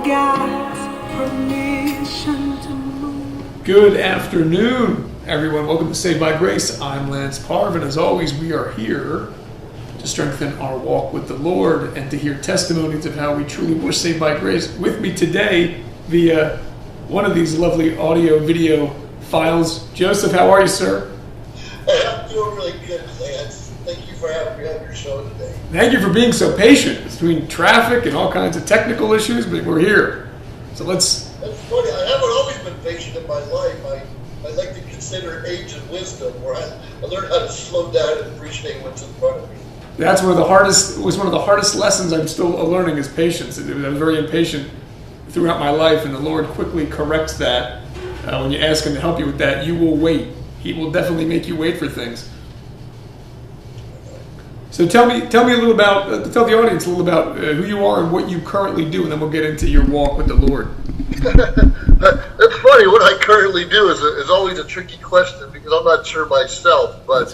got permission to move. Good afternoon, everyone. Welcome to Saved by Grace. I'm Lance Parv, and as always, we are here to strengthen our walk with the Lord and to hear testimonies of how we truly were saved by grace. With me today, via one of these lovely audio-video files, Joseph. How are you, sir? Hey, I'm doing really good, Lance. Thank you for having me on your show today. Thank you for being so patient between traffic and all kinds of technical issues, but we're here. So let's... That's funny. I haven't always been patient in my life. I like to consider age and wisdom, where I learned how to slow down and appreciate what's in front of me. That's one of the hardest lessons I'm still learning is patience. I'm very impatient throughout my life, and the Lord quickly corrects that. When you ask Him to help you with that, you will wait. He will definitely make you wait for things. So tell me a little about, tell the audience a little about who you are and what you currently do, and then we'll get into your walk with the Lord. That's funny. What I currently do is always a tricky question because I'm not sure myself. But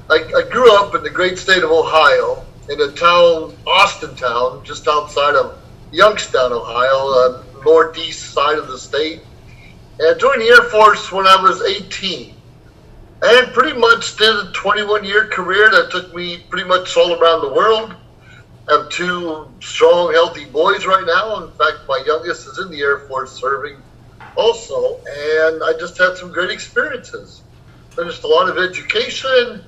I grew up in the great state of Ohio, in a town, Austintown, just outside of Youngstown, Ohio, northeast side of the state. And I joined the Air Force when I was 18. And pretty much did a 21-year career that took me pretty much all around the world. I have two strong, healthy boys right now. In fact, my youngest is in the Air Force serving also. And I just had some great experiences. Finished a lot of education.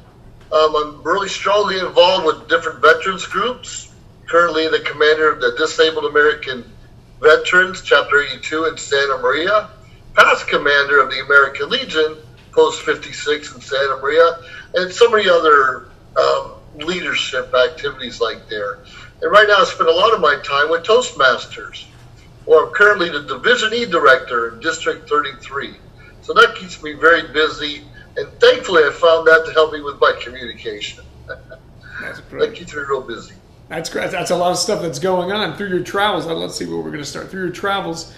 I'm really strongly involved with different veterans groups. Currently the commander of the Disabled American Veterans, Chapter 82 in Santa Maria. Past commander of the American Legion, Post 56 in Santa Maria, and so many other leadership activities like there. And right now I spend a lot of my time with Toastmasters, where I'm currently the Division E Director in District 33. So that keeps me very busy, and thankfully I found that to help me with my communication. That's great. That keeps me real busy. That's great. That's a lot of stuff that's going on through your travels. Let's see where we're going to start. Through your travels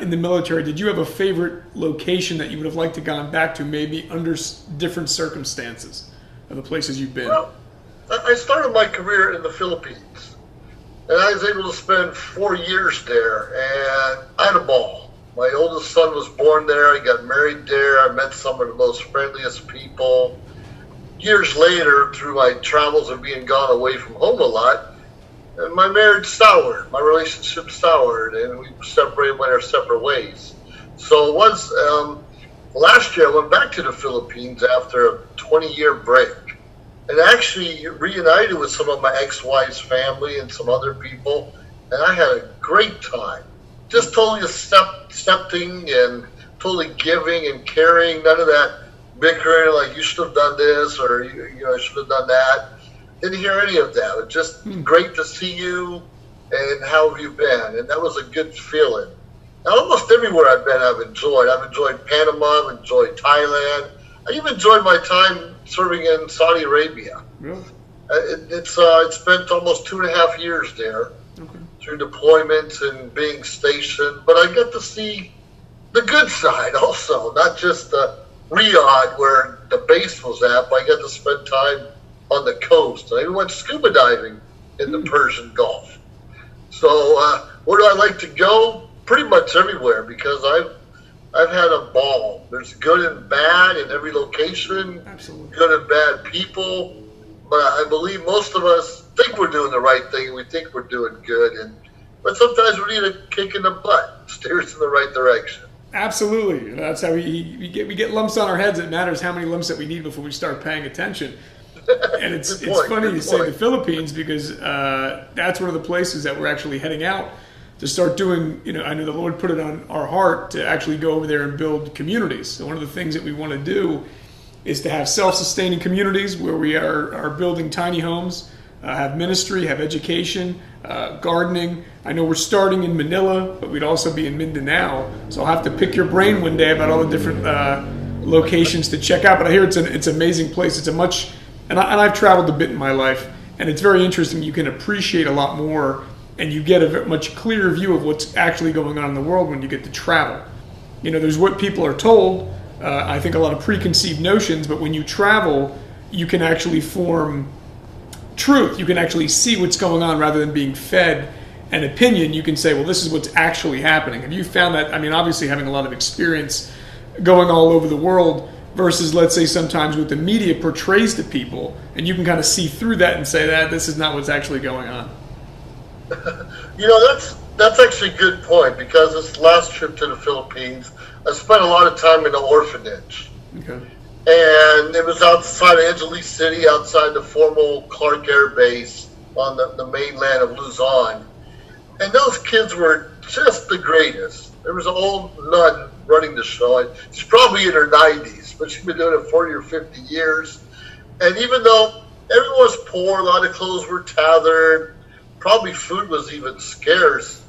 in the military, did you have a favorite location that you would have liked to gone back to, maybe under different circumstances of the places you've been? Well, I started my career in the Philippines, and I was able to spend 4 years there, and I had a ball. My oldest son was born there. I got married there. I met some of the most friendliest people. Years later, through my travels and being gone away from home a lot, and my marriage soured, my relationship soured, and we separated, went our separate ways. So once, last year I went back to the Philippines after a 20-year break, and actually reunited with some of my ex-wife's family and some other people, and I had a great time. Just totally accepting and totally giving and caring, none of that bickering like you should have done this or you know, I should have done that. Didn't hear any of that. It was just great to see you, and how have you been? And that was a good feeling. Now, almost everywhere I've been, I've enjoyed. I've enjoyed Panama, I've enjoyed Thailand. I even enjoyed my time serving in Saudi Arabia. Really? It's spent almost 2.5 years there through deployments and being stationed. But I got to see the good side also, not just Riyadh where the base was at, but I got to spend time on the coast. I even went scuba diving in the Persian Gulf. So where do I like to go? Pretty much everywhere, because I've had a ball. There's good and bad in every location. Absolutely. Good and bad people. But I believe most of us think we're doing the right thing. We think we're doing good, but sometimes we need a kick in the butt. Steer us in the right direction. Absolutely. That's how we get lumps on our heads. It matters how many lumps that we need before we start paying attention. And it's funny you say the Philippines, because that's one of the places that we're actually heading out to start doing. You know, I know the Lord put it on our heart to actually go over there and build communities. So one of the things that we want to do is to have self-sustaining communities where we are building tiny homes, have ministry, have education, gardening. I know we're starting in Manila, but we'd also be in Mindanao. So I'll have to pick your brain one day about all the different locations to check out. But I hear it's an amazing place. It's a much... And I've traveled a bit in my life, and it's very interesting. You can appreciate a lot more, and you get a much clearer view of what's actually going on in the world when you get to travel. You know, there's what people are told, I think a lot of preconceived notions, but when you travel, you can actually form truth. You can actually see what's going on rather than being fed an opinion, you can say, well, this is what's actually happening. Have you found that? I mean, obviously having a lot of experience going all over the world versus, let's say, sometimes what the media portrays to people, and you can kind of see through that and say that this is not what's actually going on. That's actually a good point, because this last trip to the Philippines, I spent a lot of time in the orphanage. Okay. And it was outside of Angeles City, outside the formal Clark Air Base on the mainland of Luzon. And those kids were just the greatest. There was an old nun running the show. She's probably in her 90s, but she's been doing it 40 or 50 years. And even though everyone was poor, a lot of clothes were tattered, probably food was even scarce,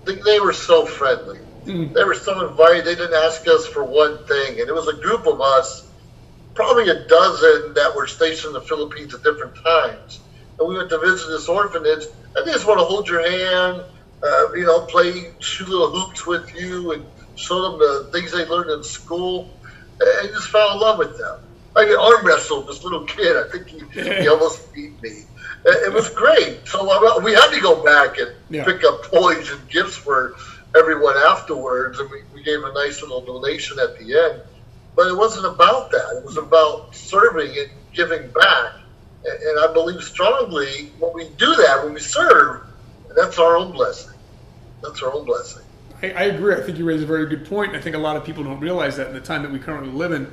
they were so friendly. They were so invited. They didn't ask us for one thing. And it was a group of us, probably a dozen, that were stationed in the Philippines at different times. And we went to visit this orphanage, and they just want to hold your hand, shoot little hoops with you, and show them the things they learned in school. And I just fell in love with them. I could arm wrestle this little kid. I think he almost beat me. It was great. So we had to go back and pick up toys and gifts for everyone afterwards, and we gave a nice little donation at the end. But it wasn't about that. It was about serving and giving back. And I believe strongly when we do that, when we serve, that's our own blessing. That's our own blessing. I agree. I think you raise a very good point. I think a lot of people don't realize that in the time that we currently live in,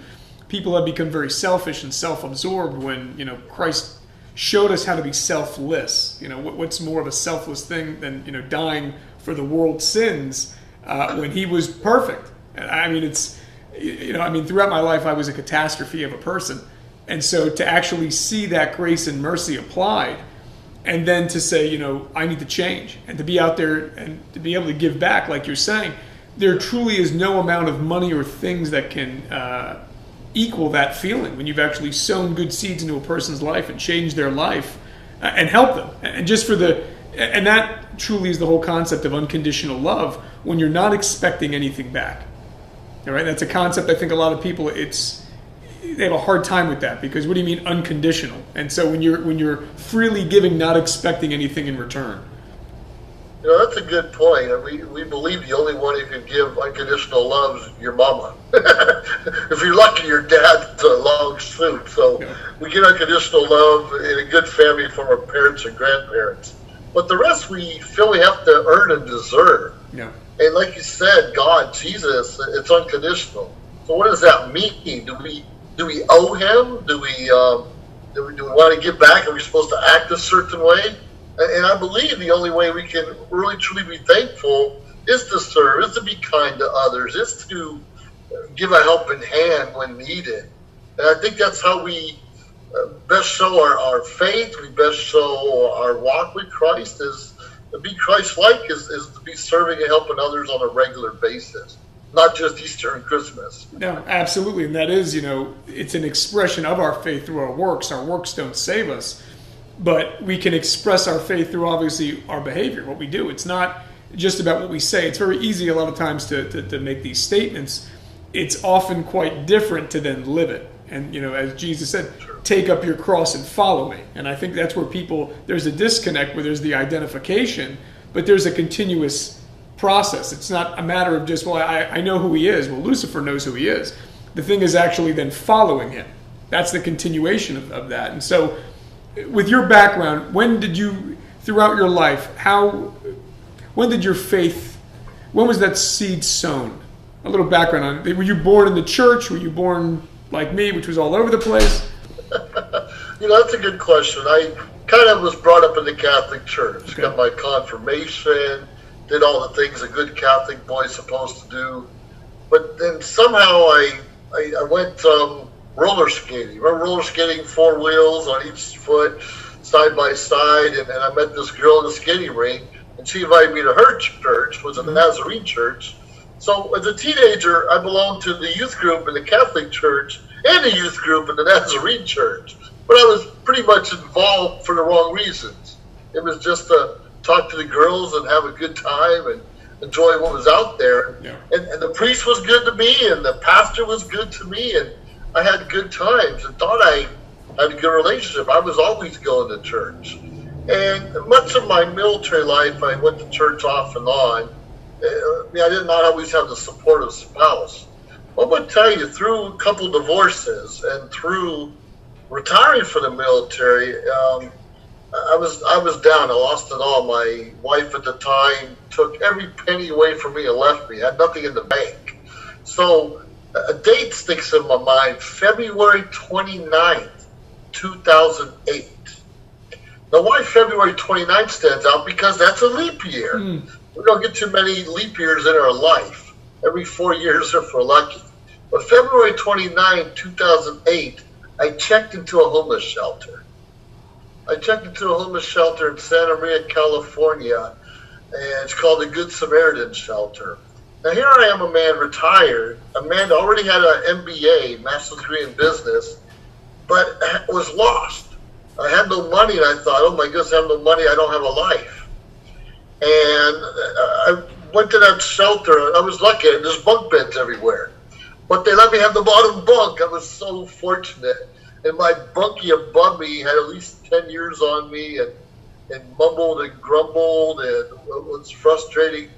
people have become very selfish and self-absorbed when, Christ showed us how to be selfless. What's more of a selfless thing than, dying for the world's sins when he was perfect. I mean, throughout my life, I was a catastrophe of a person. And so to actually see that grace and mercy applied, and then to say, I need to change, and to be out there and to be able to give back, like you're saying, there truly is no amount of money or things that can equal that feeling when you've actually sown good seeds into a person's life and changed their life and helped them. And and that truly is the whole concept of unconditional love, when you're not expecting anything back. All right, that's a concept I think a lot of people they have a hard time with that, because what do you mean unconditional? And so when you're freely giving, not expecting anything in return. That's a good point. We believe the only one who can give unconditional love is your mama. If you're lucky, your dad's a long suit. So we get unconditional love in a good family from our parents and grandparents. But the rest we feel we have to earn and deserve. Yeah. And like you said, God, Jesus, it's unconditional. So what does that mean? Do we owe him? Do we want to give back? Are we supposed to act a certain way? And I believe the only way we can really truly be thankful is to serve, is to be kind to others, is to give a helping hand when needed. And I think that's how we best show our faith, we best show our walk with Christ, is to be Christ-like, is to be serving and helping others on a regular basis. Not just Easter and Christmas. No, absolutely. And that is, it's an expression of our faith through our works. Our works don't save us, but we can express our faith through, obviously, our behavior, what we do. It's not just about what we say. It's very easy a lot of times to make these statements. It's often quite different to then live it. And, as Jesus said, take up your cross and follow me. And I think that's where there's a disconnect where there's the identification, but there's a continuous process. It's not a matter of just, I know who he is. Well, Lucifer knows who he is. The thing is actually then following him. That's the continuation of that. And so with your background, throughout your life, when did your faith, when was that seed sown? A little background on it. Were you born in the church? Were you born like me, which was all over the place? That's a good question. I kind of was brought up in the Catholic Church. Okay. Got my confirmation, did all the things a good Catholic boy's supposed to do. But then somehow I went roller skating. Remember roller skating, 4 wheels on each foot, side by side, and I met this girl in the skating rink, and she invited me to her church, was a Nazarene church. So as a teenager, I belonged to the youth group in the Catholic Church and the youth group in the Nazarene Church. But I was pretty much involved for the wrong reasons. It was just to talk to the girls and have a good time and enjoy what was out there. Yeah. And the priest was good to me, and the pastor was good to me, and I had good times and thought I had a good relationship. I was always going to church. And much of my military life, I went to church off and on. I did not always have the supportive spouse. I'm going to tell you, through a couple divorces and through retiring from the military, I was down. I lost it all. My wife at the time took every penny away from me and left me. I had nothing in the bank. So a date sticks in my mind, February 29th, 2008. Now, why February 29th stands out? Because that's a leap year. We don't get too many leap years in our life. Every 4 years if we're lucky. But February 29th, 2008, I checked into a homeless shelter. I checked into a homeless shelter in Santa Maria, California, and it's called the Good Samaritan Shelter. Now, here I am, a man retired, a man that already had an MBA, master's degree in business, but was lost. I had no money, and I thought, oh my goodness, I have no money, I don't have a life. And I went to that shelter. I was lucky, there's bunk beds everywhere. But they let me have the bottom bunk. I was so fortunate. And my bunkie above me had at least 10 years on me and mumbled and grumbled, and it was frustrating.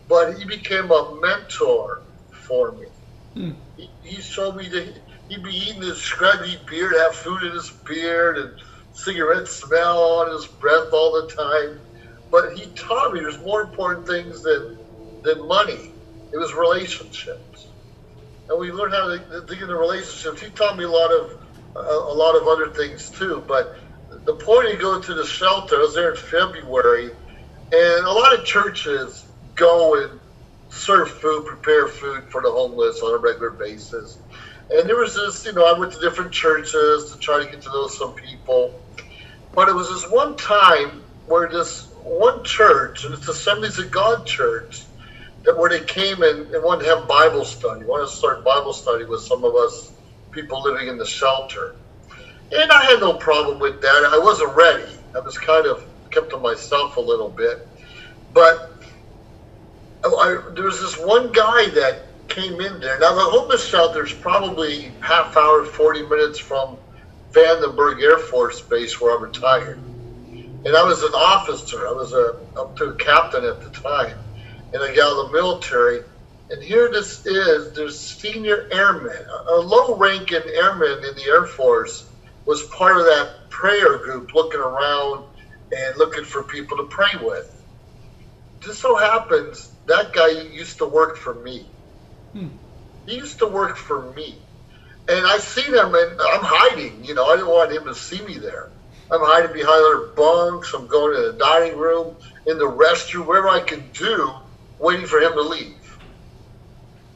But he became a mentor for me. He showed me that he'd be eating his scraggy beard, have food in his beard, and cigarette smell on his breath all the time. But he taught me there's more important things than money. It was relationships. And we learned how to dig into relationships. He taught me a lot of other things too. But the point of going to the shelter, I was there in February, and a lot of churches go and serve food, prepare food for the homeless on a regular basis. And there was this, I went to different churches to try to get to know some people. But it was this one time where this one church, and it's Assemblies of God Church, where they came and wanted to have Bible study, wanted to start Bible study with some of us people living in the shelter. And I had no problem with that. I wasn't ready. I was kind of kept to myself a little bit. But there was this one guy that came in there. Now, the homeless shelter is probably half hour, 40 minutes from Vandenberg Air Force Base where I retired. And I was an officer. I was up to a captain at the time. And I got out of the military. And here this is, there's senior airmen. A low-ranking airman in the Air Force was part of that prayer group looking around and looking for people to pray with. Just so happens, that guy used to work for me. He used to work for me. And I seen him, and I'm hiding. I didn't want him to see me there. I'm hiding behind other bunks. I'm going to the dining room, in the restroom, wherever I can do, waiting for him to leave.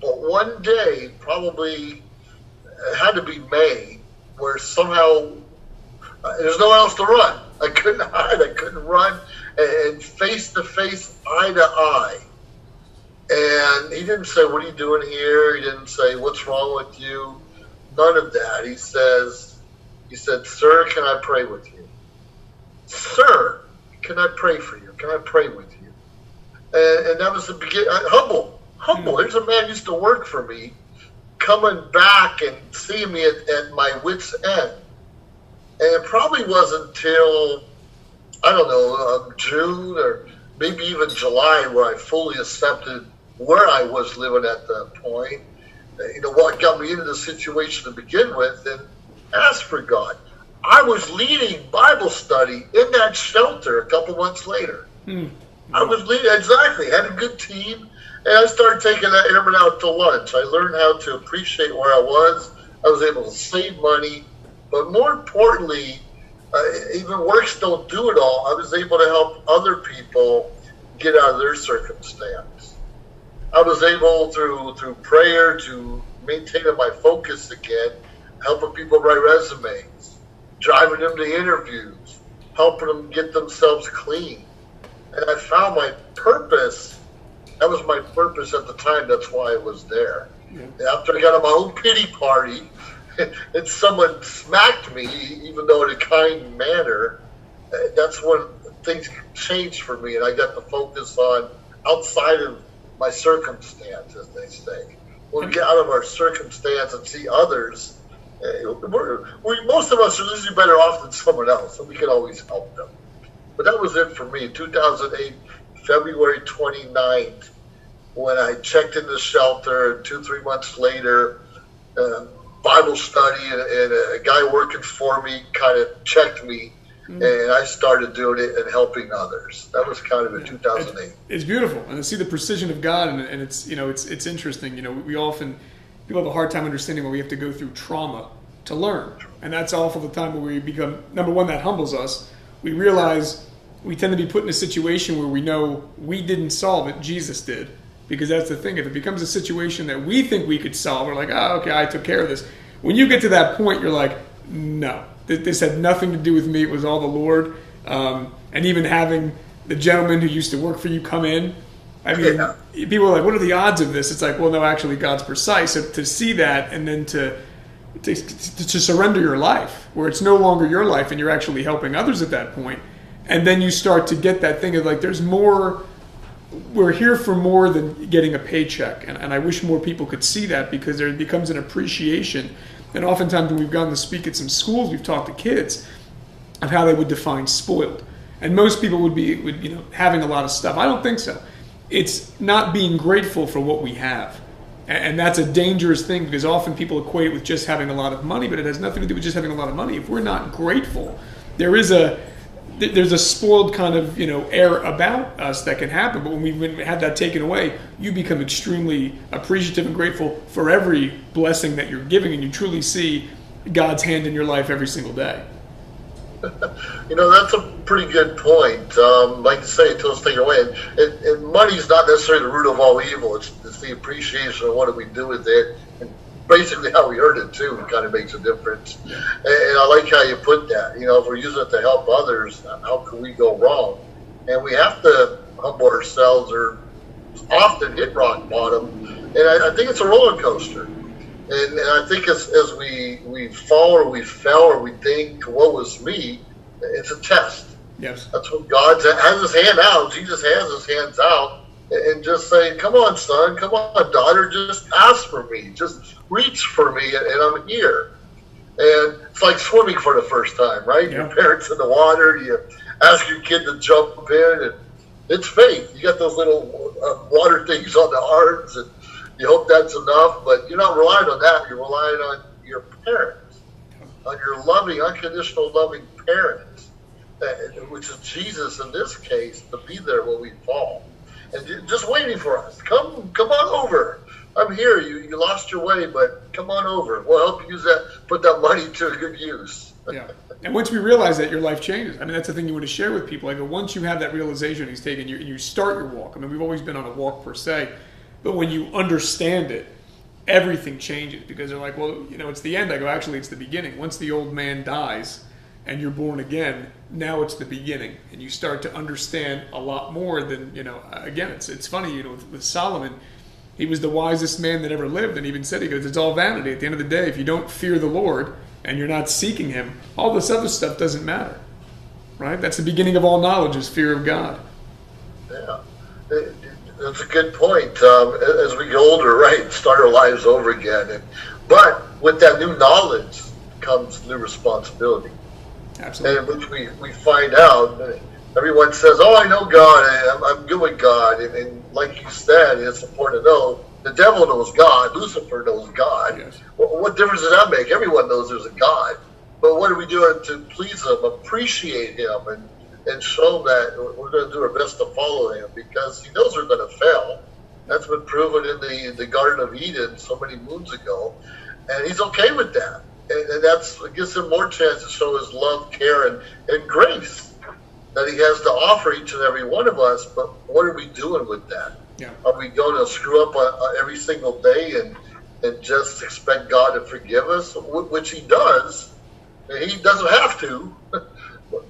But one day, probably it had to be May, where somehow there's nowhere else to run. I couldn't hide. I couldn't run. And face to face, eye to eye. And he didn't say, what are you doing here? He didn't say, what's wrong with you? None of that. He said, sir, can I pray with you? Sir, can I pray for you? Can I pray with you? And that was the beginning. Humble. Here's a man who used to work for me, coming back and seeing me at my wit's end. And it probably wasn't until, June or maybe even July where I fully accepted where I was living at that point. What got me into the situation to begin with, and asked for God. I was leading Bible study in that shelter a couple months later. I was leading, exactly, had a good team, and I started taking that airman out to lunch. I learned how to appreciate where I was. I was able to save money, but more importantly, even works don't do it all. I was able to help other people get out of their circumstance. I was able, through prayer, to maintain my focus again, helping people write resumes, driving them to interviews, helping them get themselves clean. And I found my purpose. That was my purpose at the time. That's why I was there. Yeah. After I got on my own pity party, and someone smacked me, even though in a kind manner, that's when things changed for me, and I got to focus on outside of my circumstance, as they say. When we get out of our circumstance and see others, most of us are usually better off than someone else, and we can always help them. But that was it for me. 2008, February 29th, when I checked in the shelter, and 2-3 months later, Bible study and a guy working for me kind of checked me, and I started doing it and helping others. That was kind of in 2008. It's beautiful, and to see the precision of God, and it's it's interesting. People have a hard time understanding why we have to go through trauma to learn, and that's often the time where we become, number one, that humbles us. We realize we tend to be put in a situation where we know we didn't solve it, Jesus did. Because that's the thing. If it becomes a situation that we think we could solve, we're like, oh, okay, I took care of this. When you get to that point, you're like, no, this had nothing to do with me. It was all the Lord. And even having the gentleman who used to work for you come in, I mean, people are like, what are the odds of this? It's like, well, no, actually, God's precise. So to see that and then to surrender your life, where it's no longer your life and you're actually helping others at that point, and then you start to get that thing of like, there's more. We're here for more than getting a paycheck, and I wish more people could see that, because there becomes an appreciation. And oftentimes when we've gone to speak at some schools, we've talked to kids of how they would define spoiled, and most people would having a lot of stuff. I don't think so. It's not being grateful for what we have, and that's a dangerous thing, because often people equate it with just having a lot of money, but it has nothing to do with just having a lot of money. If we're not grateful, there's a spoiled kind of air about us that can happen. But when we've had that taken away, you become extremely appreciative and grateful for every blessing that you're giving, and you truly see God's hand in your life every single day. That's a pretty good point. Like you say, until it's taken away, and money's not necessarily the root of all evil. It's the appreciation of what do we do with it, and basically how we earn it too kind of makes a difference. And I like how you put that. If we're using it to help others, how can we go wrong? And we have to humble ourselves, or often hit rock bottom. And I think it's a roller coaster. And I think as we fall or we fell or we think, woe is me, it's a test. Yes. That's when God has his hand out. Jesus has his hands out. And just saying, come on, son, come on, daughter, just ask for me. Just reach for me, and I'm here. And it's like swimming for the first time, right? Yeah. Your parents in the water, you ask your kid to jump in, and it's faith. You got those little water things on the arms, and you hope that's enough, but you're not relying on that. You're relying on your parents, on your loving, unconditional loving parents, which is Jesus in this case, to be there when we fall. And just waiting for us. Come on over. I'm here. You lost your way, but come on over. We'll help you use that, put that money to a good use. Yeah. And once we realize that, your life changes. I mean, that's the thing you want to share with people. Like, once you have that realization he's taken, you start your walk. I mean, we've always been on a walk per se, but when you understand it, everything changes, because they're like, well, it's the end. I go, actually, it's the beginning. Once the old man dies and you're born again, now it's the beginning, and you start to understand a lot more than, again, it's funny, with Solomon, he was the wisest man that ever lived, and even said, he goes, it's all vanity. At the end of the day, if you don't fear the Lord and you're not seeking him, all this other stuff doesn't matter, right? That's the beginning of all knowledge, is fear of God. Yeah, that's a good point. As we get older, right, start our lives over again. But with that new knowledge comes new responsibility. Absolutely. And we find out, everyone says, oh, I know God, I'm good with God. And like you said, it's important to know, the devil knows God, Lucifer knows God. Yes. Well, what difference does that make? Everyone knows there's a God. But what are we doing to please him, appreciate him, and show him that we're going to do our best to follow him, because he knows we're going to fail. That's been proven in the Garden of Eden so many moons ago. And he's okay with that. And it gives him more chance to show his love, care, and grace that he has to offer each and every one of us. But what are we doing with that? Yeah. Are we going to screw up every single day and just expect God to forgive us? Which he does. He doesn't have to,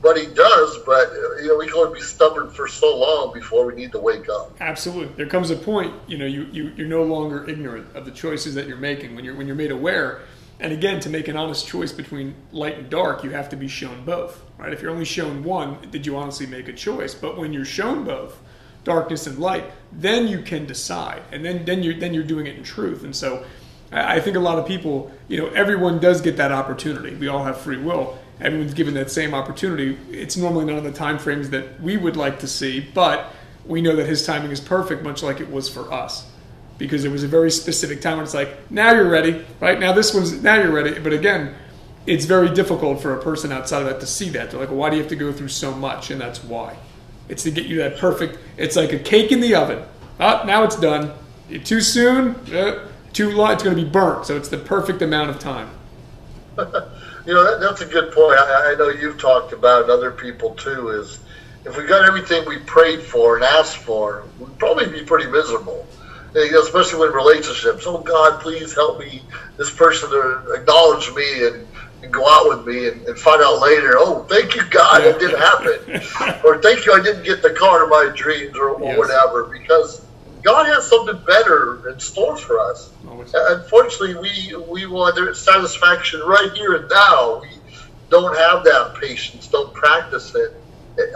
but he does. But we can only be stubborn for so long before we need to wake up. Absolutely. There comes a point, you're no longer ignorant of the choices that you're making when you're made aware. And again, to make an honest choice between light and dark, you have to be shown both, right? If you're only shown one, did you honestly make a choice? But when you're shown both, darkness and light, then you can decide, and then you're doing it in truth. And so, I think a lot of people, everyone does get that opportunity. We all have free will, everyone's given that same opportunity. It's normally not in the time frames that we would like to see, but we know that his timing is perfect, much like it was for us. Because there was a very specific time when it's like, now you're ready, right? Now you're ready. But again, it's very difficult for a person outside of that to see that. They're like, well, why do you have to go through so much? And that's why. It's to get you that perfect, it's like a cake in the oven. Oh, now it's done. Too soon, too long, it's going to be burnt. So it's the perfect amount of time. That's a good point. I know you've talked about, and other people too, is if we got everything we prayed for and asked for, we'd probably be pretty miserable. Especially when relationships. Oh God, please help me, this person to acknowledge me and go out with me, and find out later, oh, thank you God, it didn't happen. Or thank you, I didn't get the car of my dreams, or whatever, because God has something better in store for us. Unfortunately, we want satisfaction right here and now. We don't have that patience, don't practice it.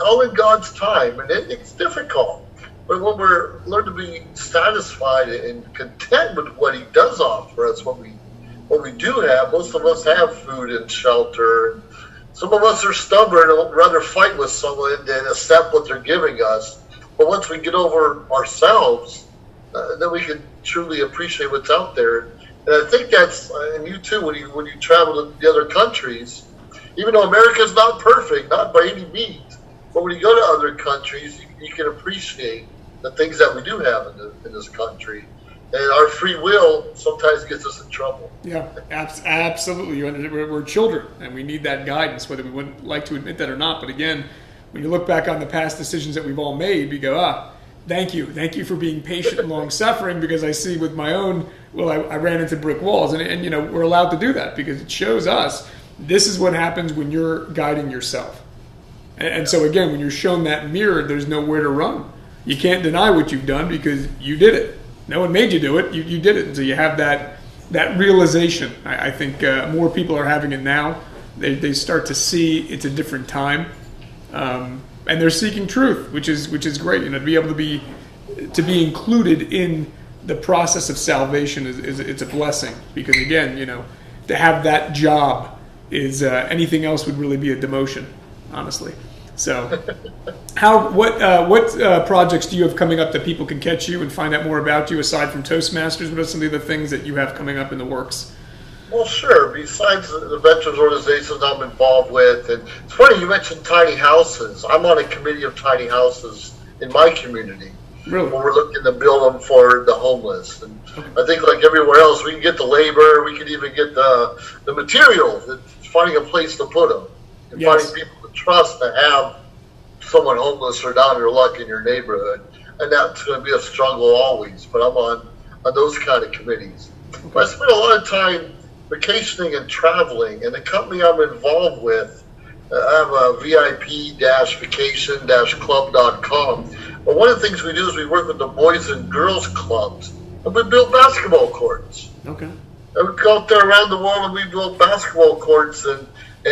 All in God's time, and it's difficult. But when we're learn to be satisfied and content with what He does offer us, what we do have, most of us have food and shelter. Some of us are stubborn and would rather fight with someone than accept what they're giving us. But once we get over ourselves, then we can truly appreciate what's out there. And I think that's, and you too, when you travel to the other countries, even though America's not perfect, not by any means, but when you go to other countries, you can appreciate the things that we do have in this country. And our free will sometimes gets us in trouble. Yeah, absolutely. We're children, and we need that guidance, whether we wouldn't like to admit that or not. But again, when you look back on the past decisions that we've all made, we go, thank you for being patient and long-suffering, because I see with my own, I ran into brick walls. And we're allowed to do that because it shows us this is what happens when you're guiding yourself. And so again, when you're shown that mirror, there's nowhere to run. You can't deny what you've done because you did it. No one made you do it. You did it. And so you have that realization. I think more people are having it now. They start to see it's a different time, and they're seeking truth, which is great. To be able to be included in the process of salvation is it's a blessing, because again, to have that job is anything else would really be a demotion, honestly. So, what projects do you have coming up that people can catch you and find out more about you aside from Toastmasters? What are some of the things that you have coming up in the works? Well, sure. Besides the veterans organizations I'm involved with, and it's funny you mentioned tiny houses. I'm on a committee of tiny houses in my community. Really? Where we're looking to build them for the homeless. And I think like everywhere else, we can get the labor, we can even get the materials. It's finding a place to put them. And finding people to trust to have someone homeless or down your luck in your neighborhood. And that's going to be a struggle always. But I'm on those kind of committees. Okay. I spend a lot of time vacationing and traveling. And the company I'm involved with, I have a VIP-vacation-club.com. But one of the things we do is we work with the Boys and Girls Clubs. And we build basketball courts. Okay. And we go out there around the world and we build basketball courts and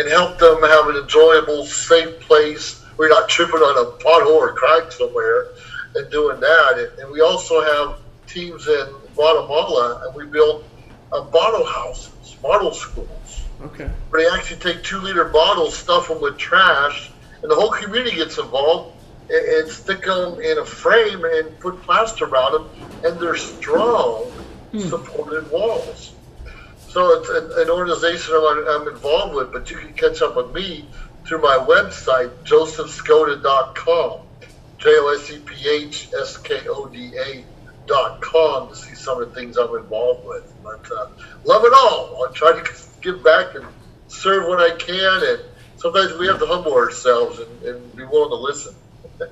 help them have an enjoyable, safe place where you're not tripping on a pothole or crack somewhere and doing that. And we also have teams in Guatemala, and we build bottle houses, bottle schools. Okay. Where they actually take 2-liter bottles, stuff them with trash, and the whole community gets involved and stick them in a frame and put plaster around them, and they're strong, supported walls. So it's an organization I'm involved with, but you can catch up with me through my website, josephskoda.com, JOSEPHSKODA.com, to see some of the things I'm involved with. But love it all. I'll try to give back and serve when I can, and sometimes we have to humble ourselves and be willing to listen.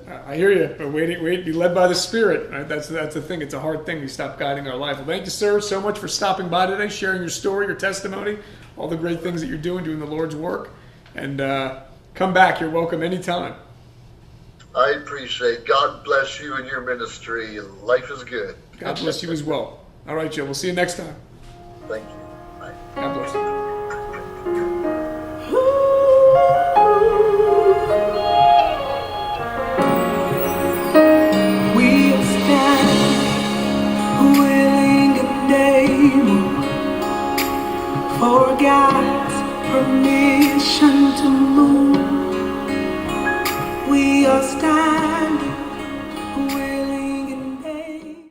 I hear you, but be led by the Spirit. Right? That's the thing. It's a hard thing. We stop guiding our life. Well, thank you, sir, so much for stopping by today, sharing your story, your testimony, all the great things that you're doing the Lord's work. And come back. You're welcome anytime. I appreciate it. God bless you and your ministry. Life is good. God bless you as well. All right, Joe. We'll see you next time. Thank you. Bye. God bless you. For God's permission. nation to move. We are standing